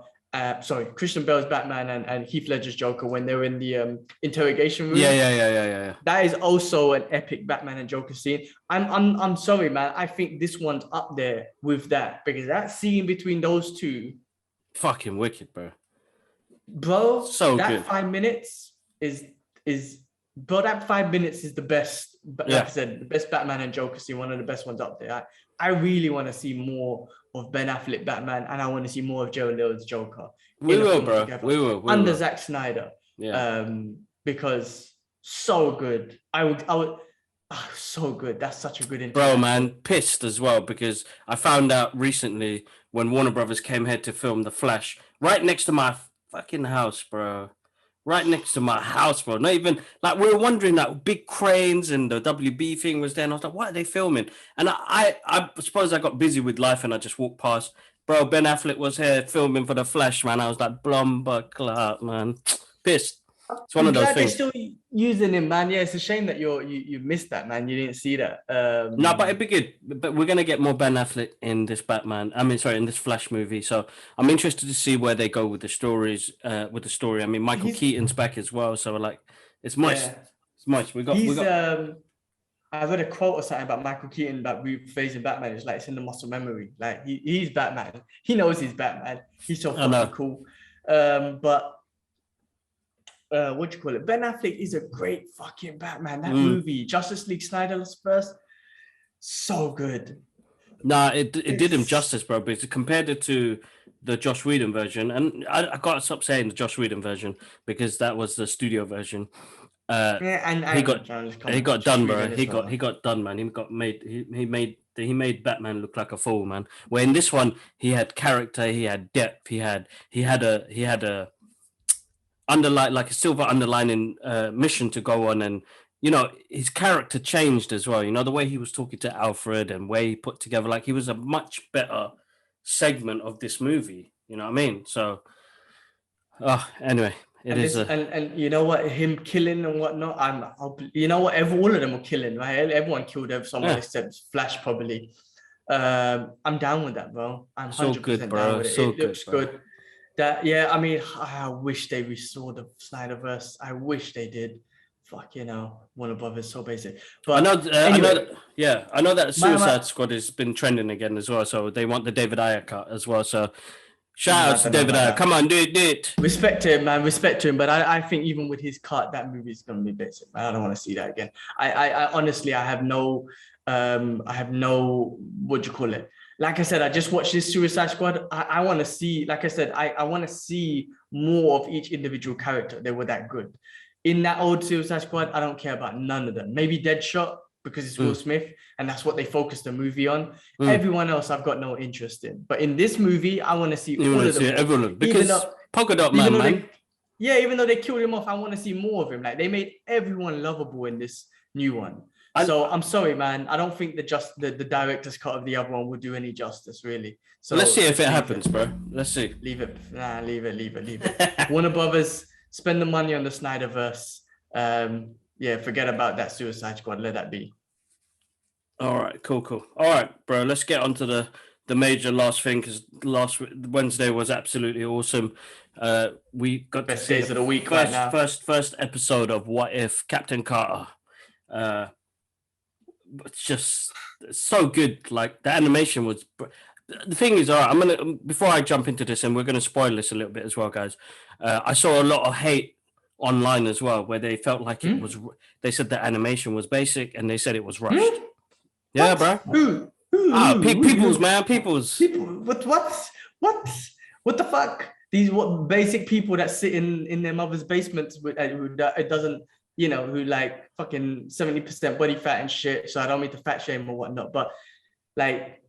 Christian Bale's Batman and Heath Ledger's Joker when they were in the interrogation room. Yeah. That is also an epic Batman and Joker scene. I'm sorry, man. I think this one's up there with that because that scene between those two, fucking wicked, bro. So that good. 5 minutes is that 5 minutes is the best. Like I said, the best Batman and Joker scene, one of the best ones up there. I really want to see more of Ben Affleck Batman, and I want to see more of Jared Leto's Joker. We will, bro. We will. Under Zack Snyder. Yeah. Because so good. I would. So good. That's such a good bro, man. Pissed as well because I found out recently when Warner Brothers came here to film The Flash right next to my fucking house, bro. Right next to my house, bro. Not even like we were wondering that big cranes and the WB thing was there. And I was like, what are they filming? And I suppose I got busy with life and I just walked past. Bro, Ben Affleck was here filming for The Flash, man. I was like, blumber clout, man. Pissed. It's one of those things. They're still using him, man. Yeah, it's a shame that you missed that, man. You didn't see that. No, but it'd be good. But we're gonna get more Ben Affleck in this Batman. In this Flash movie. So I'm interested to see where they go with the stories. With the story. I mean, Michael Keaton's back as well. So like, it's moist. Yeah. It's moist. We got. I read a quote or something about Michael Keaton about rephrasing Batman. It's like it's in the muscle memory. Like he's Batman. He knows he's Batman. He's so fucking cool. But. What do you call it? Ben Affleck is a great fucking Batman. That movie, Justice League Snyder's first, so good. Nah, it did him justice, bro. Because compared it to the Joss Whedon version, and I gotta stop saying the Joss Whedon version because that was the studio version. He got done, bro. He got done, man. He made Batman look like a fool, man. Where in this one, he had character, he had depth, he had a like a silver underlining mission to go on, and his character changed as well. The way he was talking to Alfred and way he put together, like he was a much better segment of this movie. You know what I mean? So, anyway, and you know what, him killing and whatnot. all of them were killing, right? Everyone killed someone except Flash, probably. I'm down with that, bro. I'm 100% down with it. It looks good. I wish they restored the Snyderverse. I wish they did. Fuck, Warner Brothers so basic. But I know that Suicide Squad has been trending again as well. So they want the David Ayer cut as well. So shout out to David Ayer. Come on, do it. Respect to him, man. Respect to him. But I think even with his cut, that movie is gonna be basic. I don't want to see that again. I honestly, I have no, what do you call it? Like I said, I just watched this Suicide Squad. I want to see, like I said, I want to see more of each individual character. They were that good. In that old Suicide Squad, I don't care about none of them. Maybe Deadshot, because it's Will Smith, and that's what they focused the movie on. Everyone else, I've got no interest in. But in this movie, I want to see all of them. Everyone, because Polka Dot Man. Even though they killed him off, I want to see more of him. Like, they made everyone lovable in this new one. So I'm sorry, man. I don't think the director's cut of the other one would do any justice, really. So let's see if it happens, bro. Let's see. Leave it. Leave it. Warner Brothers, spend the money on the Snyderverse. Yeah, forget about that Suicide Squad. Let that be. All right, cool. All right, bro. Let's get on to the major last thing, because last Wednesday was absolutely awesome. We got Best to see days of the week right now. First episode of What If Captain Carter. It's just so good. Like, the animation was. The thing is, all right, I'm gonna, before I jump into this, and we're gonna spoil this a little bit as well, guys. I saw a lot of hate online as well, where they felt like it was. They said the animation was basic, and they said it was rushed. Yeah, bro. Who? Peoples, man, peoples. People. What the fuck? These basic people that sit in their mother's basements with it doesn't, you know, who like fucking 70% body fat and shit. So I don't mean to fat shame or whatnot, but like,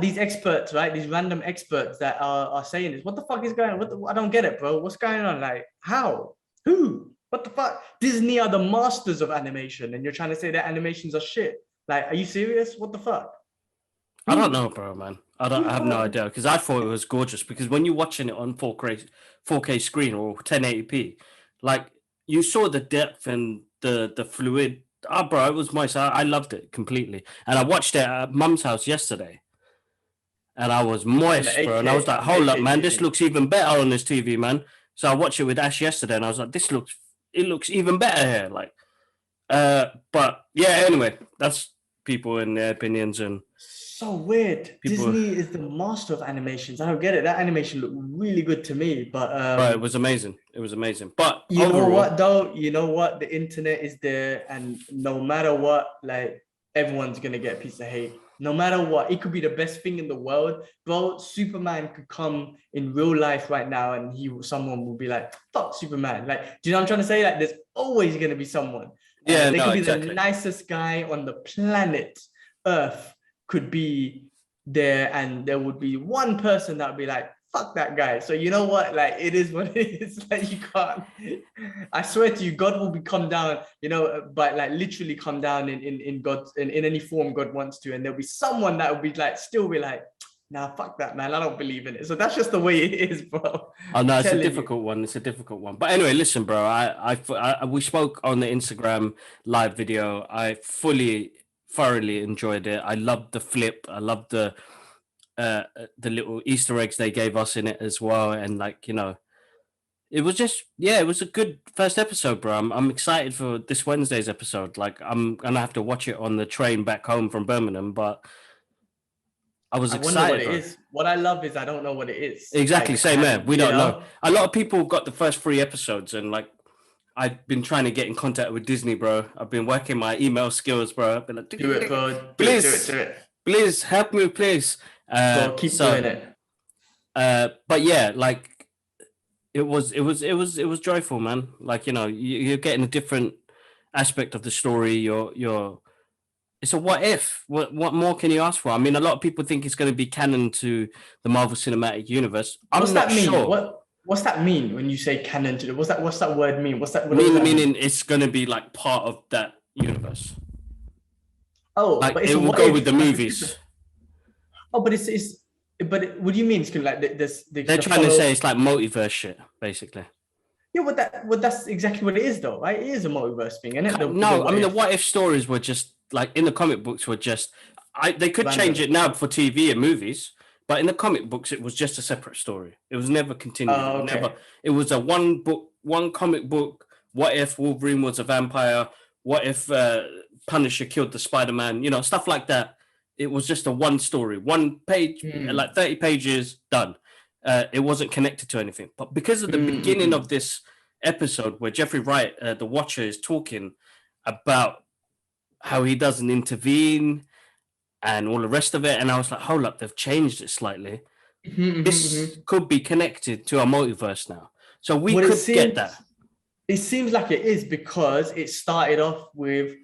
these experts, right? These random experts that are saying this. What the fuck is going on? I don't get it, bro. What's going on? Like, how? Who? What the fuck? Disney are the masters of animation, and you're trying to say that animations are shit. Like, are you serious? What the fuck? I don't know, bro, man. I have no idea, because I thought it was gorgeous. Because when you're watching it on 4K screen or 1080p, like, you saw the depth and the fluid. Bro, it was nice. I loved it completely, and I watched it at Mum's house yesterday, and I was moist, bro. And I was like, hold up, man, this looks even better on this TV, man. So I watched it with Ash yesterday, and I was like, it looks even better here. Like, but yeah, anyway, that's people and their opinions. And so weird. Disney is the master of animations. I don't get it. That animation looked really good to me, but it was amazing. It was amazing. But you know what, though? You know what? The internet is there, and no matter what, like, everyone's gonna get a piece of hate. No matter what, it could be the best thing in the world, bro. Superman could come in real life right now, and someone will be like, "Fuck Superman!" Like, do you know what I'm trying to say? Like, there's always gonna be someone. Yeah, they could be exactly the nicest guy on the planet Earth, could be there, and there would be one person that would be like, fuck that guy. So you know what? Like, it is what it is. Like, you can't. I swear to you, God will come down, you know, but like literally come down in God in any form God wants to, and there'll be someone that will be like, still be like, nah, fuck that, man. I don't believe in it. So that's just the way it is, bro. Oh no, it's a difficult one. It's a difficult one. But anyway, listen, bro. We spoke on the Instagram live video. I thoroughly enjoyed it. I loved the flip. I loved the little Easter eggs they gave us in it as well. And, like, you know, it was just, yeah, it was a good first episode, bro. I'm excited for this Wednesday's episode. Like, I'm gonna have to watch it on the train back home from Birmingham, but I was excited. I wonder what it is. What I love is I don't know what it is. Exactly, like, same man. We don't know. A lot of people got the first 3 episodes, and like, I've been trying to get in contact with Disney, bro. I've been working my email skills, bro. I've been like, do it, bro. Please, do it. Please help me, please. Keep doing it. But yeah, like, it was joyful, man. Like, you know, you're getting a different aspect of the story. It's a what if. What more can you ask for? I mean, a lot of people think it's going to be canon to the Marvel Cinematic Universe. What's that mean? Sure. What's that mean when you say canon to? What's that word mean? Meaning it's going to be like part of that universe. Oh, like, it will go with the movies. Oh, but but what do you mean? It's like they're trying to say it's like multiverse shit, basically. Yeah, that's exactly what it is, though, right? It is a multiverse thing, isn't it? No, I mean, the what if stories were just like in the comic books were just. They could change it now for TV and movies, but in the comic books it was just a separate story. It was never continued. Okay. It was a one comic book. What if Wolverine was a vampire? What if Punisher killed the Spider-Man? You know, stuff like that. It was just a one story, one page, like 30 pages, done. It wasn't connected to anything. But because of the beginning of this episode where Jeffrey Wright, the Watcher, is talking about how he doesn't intervene and all the rest of it, and I was like, hold up, they've changed it slightly. This could be connected to our multiverse now. So we could get that. It seems like it is, because it started off with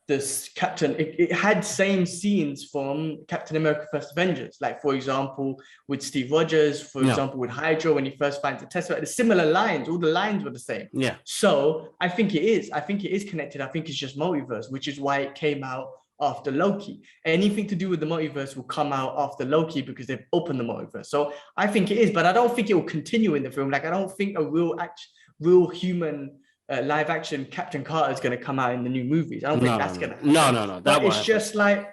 this Captain, it had same scenes from Captain America First Avengers, like, for example, with Steve Rogers, for example, with Hydra, when he first finds the Tesseract, the similar lines, all the lines were the same. Yeah. So I think it is connected. I think it's just multiverse, which is why it came out after Loki. Anything to do with the multiverse will come out after Loki, because they've opened the multiverse. So I think it is, but I don't think it will continue in the film. Like, I don't think a real human live action Captain Carter is going to come out in the new movies. I don't think that's going to happen. No. But it's just like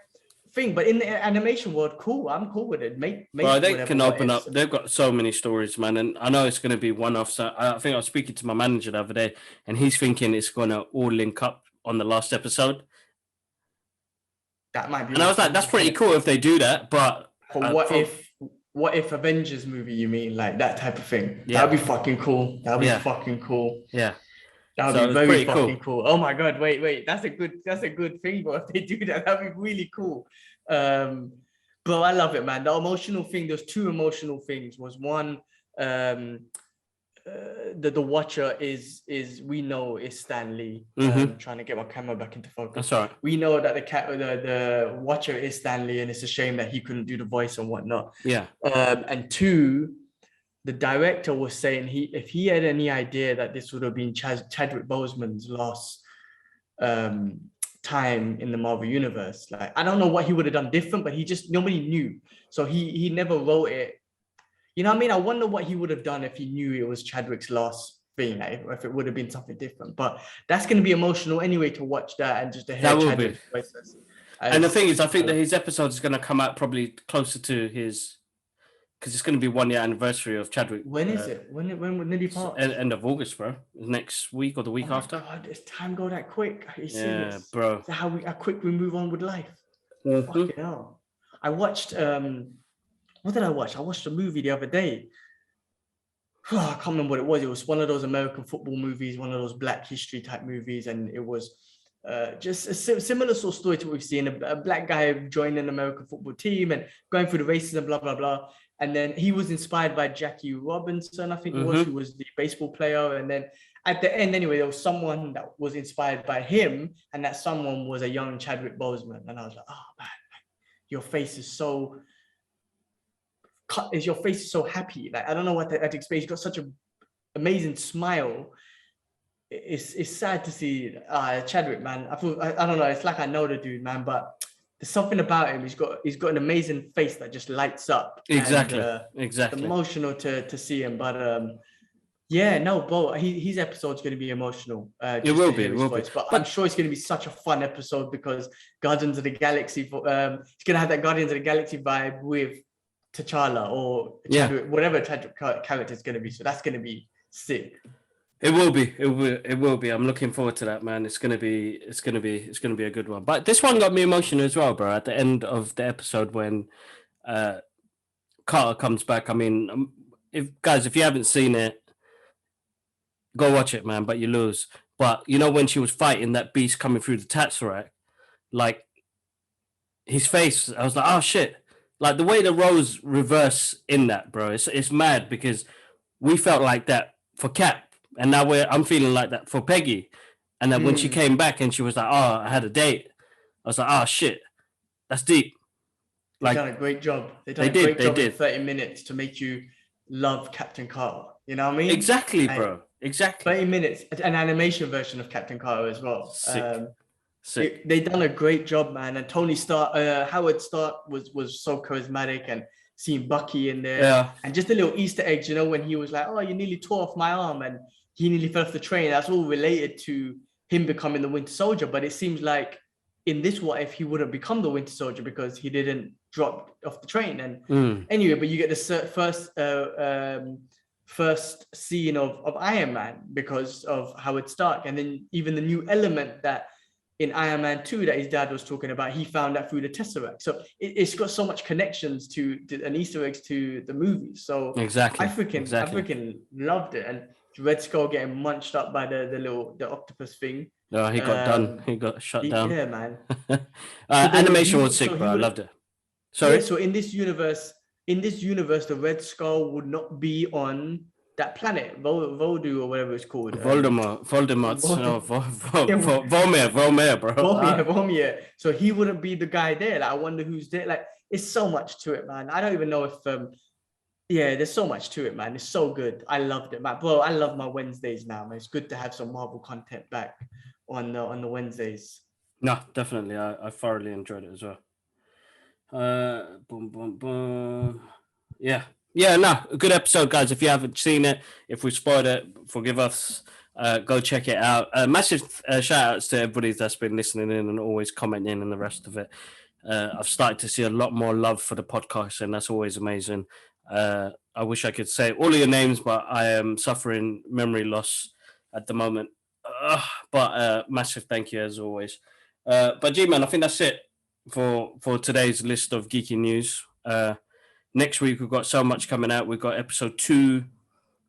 thing. But in the animation world, cool. I'm cool with it. Make well, they can open up. They've got so many stories, man, and I know it's going to be one-off. So I think I was speaking to my manager the other day, and he's thinking it's going to all link up on the last episode. That might be. And I was like, that's pretty cool if they do that. But what if Avengers movie? You mean like that type of thing? Yeah. That'd be fucking cool. That'd be fucking cool. Yeah. That would be very fucking cool. Oh my god! Wait. That's a good thing. But if they do that, that'd be really cool. But I love it, man. The emotional thing. There's two emotional things. Was one, the Watcher is we know is Stan Lee. Trying to get my camera back into focus. That's all right. We know that the Watcher is Stan Lee, and it's a shame that he couldn't do the voice and whatnot. Yeah. And two, the director was saying if he had any idea that this would have been Chadwick Boseman's last time in the Marvel universe, like I don't know what he would have done different, but nobody knew, so he never wrote it. You know what I mean? I wonder what he would have done if he knew it was Chadwick's last thing, like, if it would have been something different. But that's going to be emotional anyway to watch that and just to hear Chadwick's voices. And the thing is, I think that his episode is going to come out probably closer to his. Because it's going to be 1 year anniversary of Chadwick. When is it? When did he pass? End of August, bro. Next week or the week after. God, does time go that quick? Are you serious? Yeah, bro. Is that how quick we move on with life? Fucking hell. I watched. What did I watch? I watched a movie the other day. I can't remember what it was. It was one of those American football movies, one of those Black history type movies, and it was just a similar sort of story to what we've seen. A black guy joining an American football team and going through the racism, blah blah blah. And then he was inspired by Jackie Robinson, I think it was, who was the baseball player. And then at the end, anyway, there was someone that was inspired by him, and that someone was a young Chadwick Boseman. And I was like, oh man, your face is so happy. Like I don't know what to explain. He's got such an amazing smile. It's sad to see Chadwick, man. I don't know. It's like I know the dude, man, but there's something about him. He's got an amazing face that just lights up. Exactly. It's emotional to see him, but yeah, no, bro. His episode's going to be emotional. It will be. But I'm sure it's going to be such a fun episode because Guardians of the Galaxy. It's going to have that Guardians of the Galaxy vibe with T'Challa or Chadwick, whatever Chadwick character is going to be. So that's going to be sick. It will be. It will be. I'm looking forward to that, man. It's gonna be a good one. But this one got me emotional as well, bro. At the end of the episode when Carter comes back. I mean, if you haven't seen it, go watch it, man. But you lose. But you know when she was fighting that beast coming through the Tesseract, like his face, I was like, oh shit. Like the way the roles reverse in that, bro. It's mad because we felt like that for Cap. And now I'm feeling like that for Peggy. And then when she came back and she was like, oh, I had a date. I was like, oh, shit. That's deep. They've done a great job. They did in 30 minutes to make you love Captain Carter. You know what I mean? Exactly, bro. Exactly. 30 minutes. An animation version of Captain Carter as well. Sick. They done a great job, man. And Tony Stark, Howard Stark was so charismatic, and seeing Bucky in there. And just a little Easter eggs, you know, when he was like, oh, you nearly tore off my arm, and he nearly fell off the train. That's all related to him becoming the Winter Soldier. But it seems like in this what if he would have become the Winter Soldier because he didn't drop off the train. And anyway, but you get the first scene of Iron Man because of Howard Stark. And then even the new element that in Iron Man 2 that his dad was talking about, he found that through the Tesseract. So it's got so much connections to and Easter eggs to the movies. So I freaking loved it. And Red Skull getting munched up by the octopus thing. No, he got done. He got shut down. Yeah, man. Animation was sick, bro. I loved it. Sorry. Yeah, so in this universe, the Red Skull would not be on that planet, Voldu or whatever it's called. Voldemort, Vormir, bro. Vormir. So he wouldn't be the guy there. Like, I wonder who's there. Like, it's so much to it, man. I don't even know if there's so much to it, man. It's so good. I loved it, man. Bro, I love my Wednesdays now, man. It's good to have some Marvel content back on the Wednesdays. No, definitely. I thoroughly enjoyed it as well. Boom, boom, boom. Yeah, no, a good episode, guys. If you haven't seen it, if we spoiled it, forgive us. Go check it out. Massive shout outs to everybody that's been listening in and always commenting and the rest of it. I've started to see a lot more love for the podcast, and that's always amazing. I wish I could say all of your names, but I am suffering memory loss at the moment. But massive thank you as always. But G-Man, I think that's it for today's list of geeky news. Next week we've got so much coming out. We've got episode 2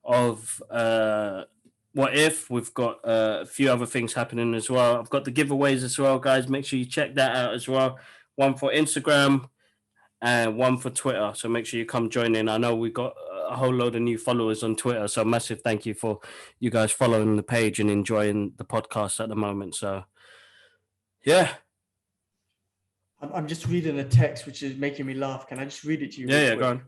of What If. We've got a few other things happening as well. I've got the giveaways as well, guys. Make sure you check that out as well. One for Instagram and one for Twitter. So make sure you come join in. I know we've got a whole load of new followers on Twitter. So massive thank you for you guys following the page and enjoying the podcast at the moment. So, yeah. I'm just reading a text which is making me laugh. Can I just read it to you? Yeah, go on.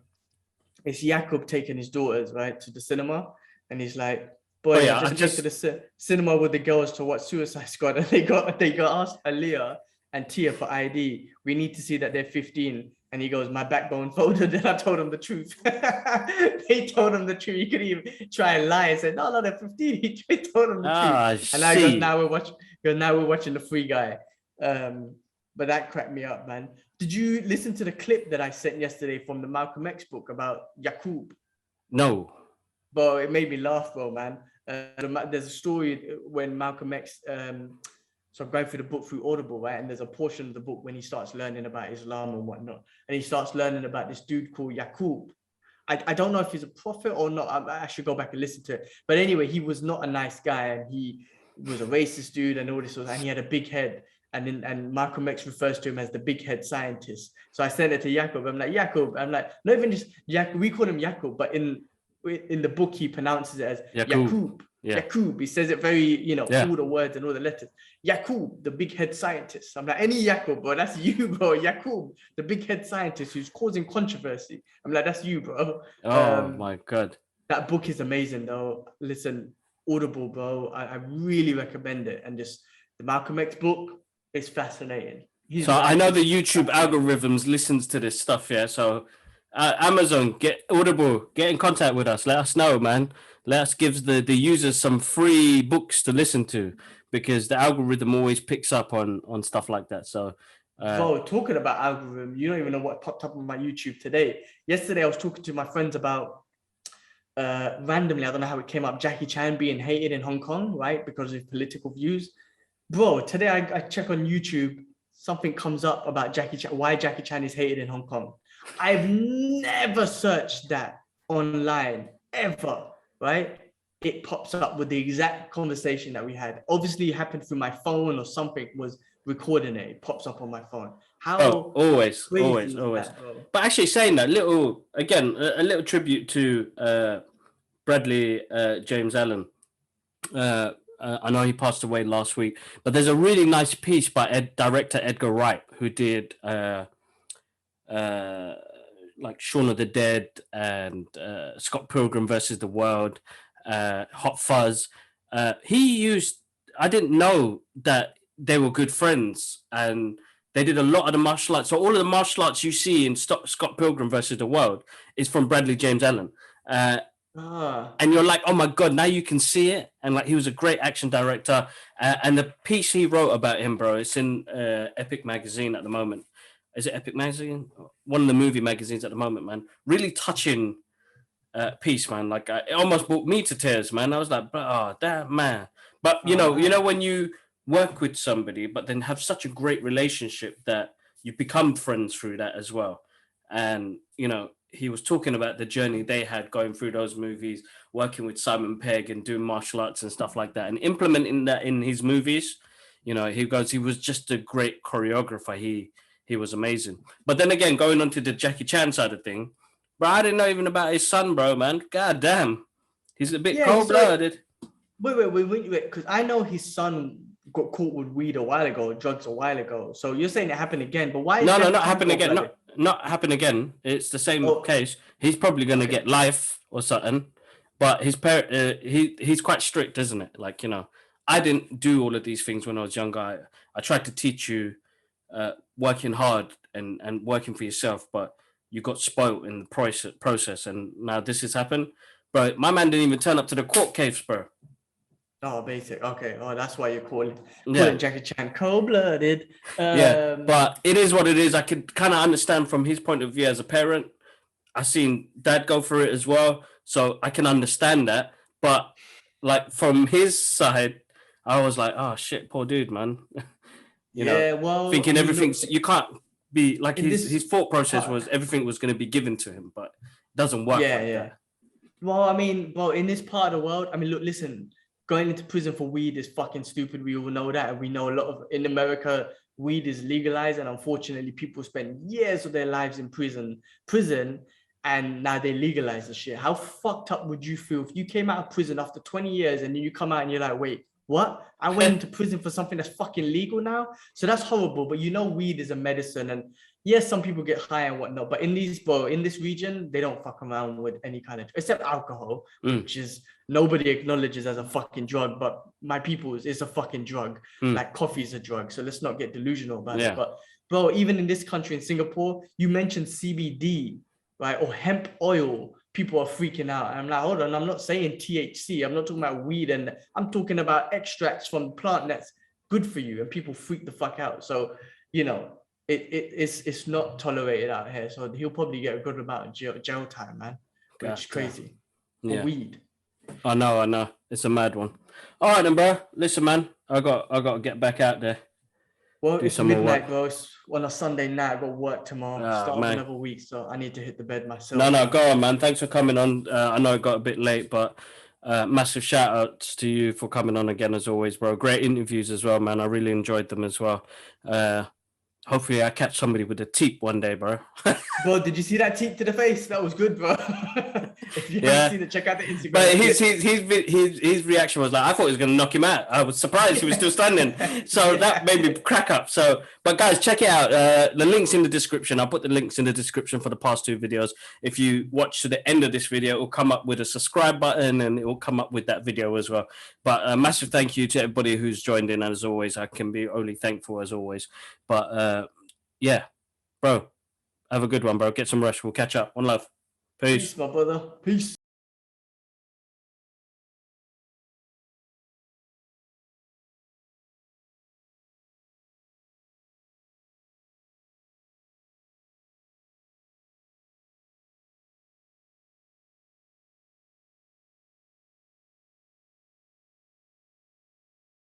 It's Jakob taking his daughters, right, to the cinema. And he's like, boy, I just went to the cinema with the girls to watch Suicide Squad. And they got asked Aaliyah and Tia for ID. We need to see that they're 15. And he goes, my backbone folded. And I told him the truth. They told him the truth. He couldn't even try and lie and say, no, they're 15. He told him the truth. And I goes, now we're watching the Free Guy. But that cracked me up, man. Did you listen to the clip that I sent yesterday from the Malcolm X book about Yaqub? No. Bro, it made me laugh, bro, man. There's a story when Malcolm X, so I'm going through the book through Audible, right? And there's a portion of the book when he starts learning about Islam and whatnot. And he starts learning about this dude called Yaqub. I don't know if he's a prophet or not. I should go back and listen to it. But anyway, he was not a nice guy. And he was a racist dude and all this. And he had a big head. And Malcolm X refers to him as the big head scientist. So I sent it to Jakob. I'm like, Jakob. I'm like, not even just Jakob. We call him Jakob, but in the book he pronounces it as Yaqub. Yeah. Yaqub. He says it very, all the words and all the letters. Yaqub, the big head scientist. I'm like, any Jakob, bro, that's you, bro. Yaqub, the big head scientist who's causing controversy. I'm like, that's you, bro. Oh my God. That book is amazing, though. Listen, Audible, bro. I really recommend it. And just the Malcolm X book. It's fascinating. I know the YouTube algorithms listens to this stuff, yeah. So Amazon, Audible, get in contact with us. Let us know, man. Let us give the users some free books to listen to because the algorithm always picks up on stuff like that. So, bro, talking about algorithm, you don't even know what popped up on my YouTube today. Yesterday, I was talking to my friends about randomly, I don't know how it came up, Jackie Chan being hated in Hong Kong, right, because of political views. Bro, today I check on YouTube, something comes up about Jackie Chan, why Jackie Chan is hated in Hong Kong. I've never searched that online, ever, right? It pops up with the exact conversation that we had. Obviously, it happened through my phone or something was recording it. It pops up on my phone. Always. That, but actually saying that, a little tribute to Bradley James Allen. I know he passed away last week, but there's a really nice piece by director Edgar Wright, who did like Shaun of the Dead and Scott Pilgrim versus the World, Hot Fuzz. I didn't know that they were good friends, and they did a lot of the martial arts. So all of the martial arts you see in Scott Pilgrim versus the World is from Bradley James Allen. And you're like, oh my God, now you can see it. And like, he was a great action director. And the piece he wrote about him, bro, it's in Epic Magazine at the moment. Is it Epic Magazine? One of the movie magazines at the moment, man. Really touching piece, man. Like, it almost brought me to tears, man. I was like, oh, damn, man. But you know, when you work with somebody, but then have such a great relationship that you become friends through that as well. And, he was talking about the journey they had going through those movies, working with Simon Pegg and doing martial arts and stuff like that, and implementing that in his movies. He was just a great choreographer. He was amazing. But then again, going on to the Jackie Chan side of thing, bro, I didn't know even about his son, bro, man. God damn. He's a bit cold-blooded. Wait, because I know his son got caught with weed a while ago, drugs a while ago. So you're saying it happened again, but why? No, not happen again. Not happen again. It's the same case. He's probably going to get life or something. But his parent, he's quite strict, isn't it? Like, I didn't do all of these things when I was younger. I tried to teach you working hard and working for yourself, but you got spoiled in the process, and now this has happened. Bro, my man didn't even turn up to the court case, bro. Oh, basic. Okay. Oh, that's why you're calling Jackie Chan cold-blooded. Yeah, but it is what it is. I could kind of understand from his point of view as a parent. I've seen dad go through it as well, so I can understand that. But like from his side, I was like, oh shit, poor dude, man. you know, well, thinking everything's you can't be like his thought process was everything was going to be given to him, but it doesn't work like that. Well, I mean, in this part of the world, I mean, look, listen, going into prison for weed is fucking stupid. We all know that. And we know a lot of, in America, weed is legalized. And unfortunately, people spend years of their lives in prison, and now they legalize the shit. How fucked up would you feel if you came out of prison after 20 years and then you come out and you're like, wait, what? I went into prison for something that's fucking legal now? So that's horrible. But you know, weed is a medicine. And yes, some people get high and whatnot, but in this region, they don't fuck around with any kind of, except alcohol, which is nobody acknowledges as a fucking drug, but my people, it's a fucking drug. Like coffee is a drug, so let's not get delusional about it. But bro, even in this country, in Singapore, you mentioned CBD, right, or hemp oil, people are freaking out. And I'm like, hold on, I'm not saying THC, I'm not talking about weed, and I'm talking about extracts from plant that's good for you, and people freak the fuck out. So, you know, it's not tolerated out here, so he'll probably get a good amount of jail time, man. Which is crazy. For weed. I know. It's a mad one. All right then, bro. Listen, man. I got to get back out there. Well, it's midnight, bro. It's on a Sunday night. I got work tomorrow. Start of another week, so I need to hit the bed myself. No, go on, man. Thanks for coming on. I know it got a bit late, but massive shout outs to you for coming on again as always, bro. Great interviews as well, man. I really enjoyed them as well. Hopefully I catch somebody with a teep one day, bro. Bro, did you see that teep to the face? That was good, bro. If you haven't seen it, check out the Instagram. But his reaction was like, I thought he was going to knock him out. I was surprised he was still standing. So that made me crack up. So, but guys, check it out. The link's in the description. I'll put the links in the description for the past 2 videos. If you watch to the end of this video, it will come up with a subscribe button and it will come up with that video as well. But a massive thank you to everybody who's joined in. As always, I can be only thankful as always. But yeah, bro, have a good one, bro. Get some rest. We'll catch up. One love. Peace. Peace, my brother. Peace.